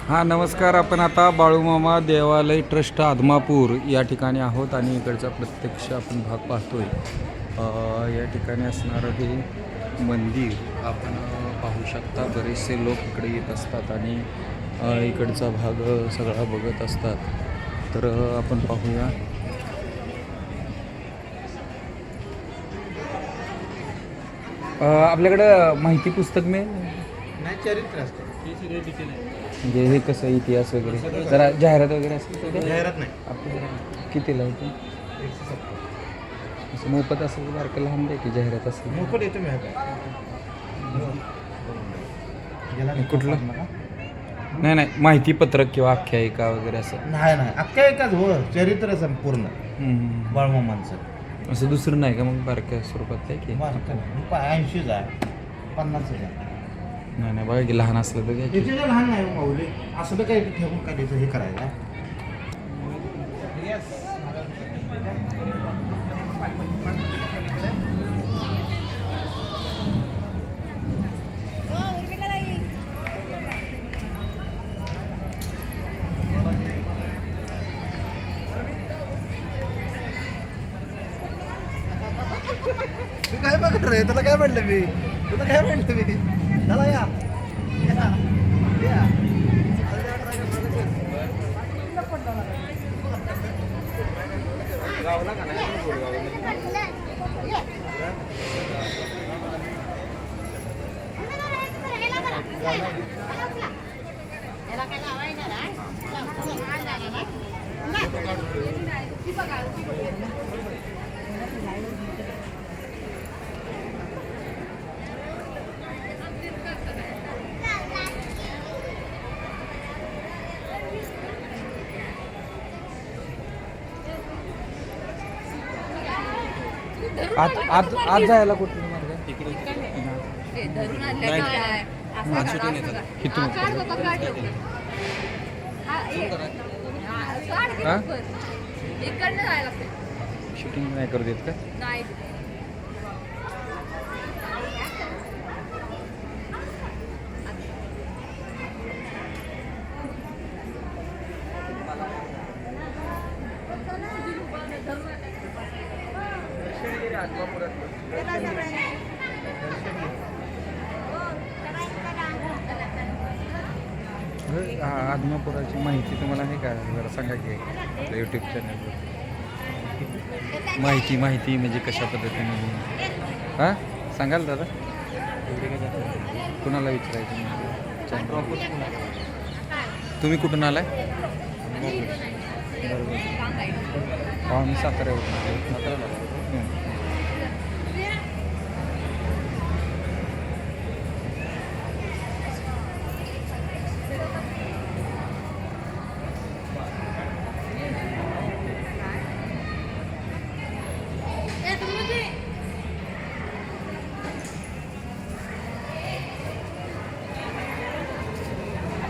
हां नमस्कार. आपण आता बाळूमामा देवालय ट्रस्ट आदमापूर या ठिकाणी आहोत आणि इकडचा प्रत्यक्ष आपण भाग पाहतोय. या ठिकाणी असणारं हे मंदिर आपण पाहू शकता. बरेचसे लोक इकडे येत असतात आणि इकडचा भाग सगळा बघत असतात. तर आपण पाहूया. आपल्याकडं माहिती पुस्तक मिळेल नाही, चरित्र असतं हे सगळे डिटेल आहे. म्हणजे हे कसं इतिहास वगैरे जरा जाहिरात वगैरे असेल तर जाहिरात नाही. आपल्याला कितीला आहे ते? 170 असं मोफत असेल बारकं लहान द्या की जाहिरात असेल. मोफत येतो मी आता कुठलं? नाही नाही माहिती पत्रक किंवा आख्यायिका वगैरे असं. नाही नाही अख्ख्या एकाच हो चरित्र संपूर्ण हम्म. बाळमामांचं. असं दुसरं नाही का मग बारक्या स्वरूपात आहे की? 80 आहे 50 आहे. नाही नाही बघा की लहान असलं तर घ्या की. त्याचे लहान नाही माऊली असं काही ठेवून काय त्याचं हे करायचं. तू काय बघत रे? तुला काय म्हटलं मी? चला या. आज जायला कुठलं मार्ग आहे? इथून शूटिंग नाही करू देत का? आदमापुराची माहिती तुम्हाला नाही का जरा सांगा की आपल्या यूट्यूब चॅनलवर. माहिती म्हणजे कशा पद्धतीने हां सांगाल दादा? कुणाला विचारायचं? तुम्ही कुठून आलाय? बरोबर. मी साताऱ्यावर.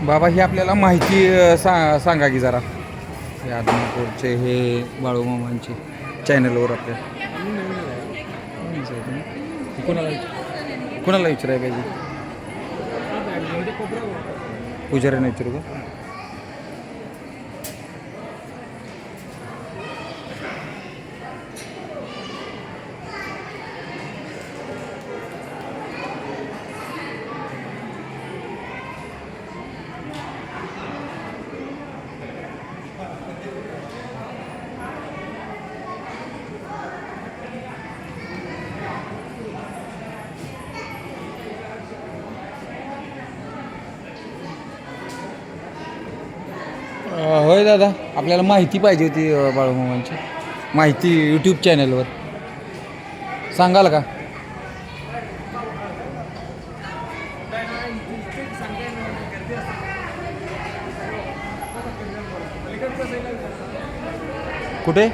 बाबा ही आपल्याला माहिती सांगा की जरा हे आदमापूरचे हे बाळूमामांचे चॅनलवर आपल्या कुणाला विचाराय पाहिजे? पुजाऱ्यांना विचारू का? होय दादा आपल्याला माहिती पाहिजे होती बाळूमामांची माहिती यूट्यूब चॅनलवर सांगाल का? कुठे?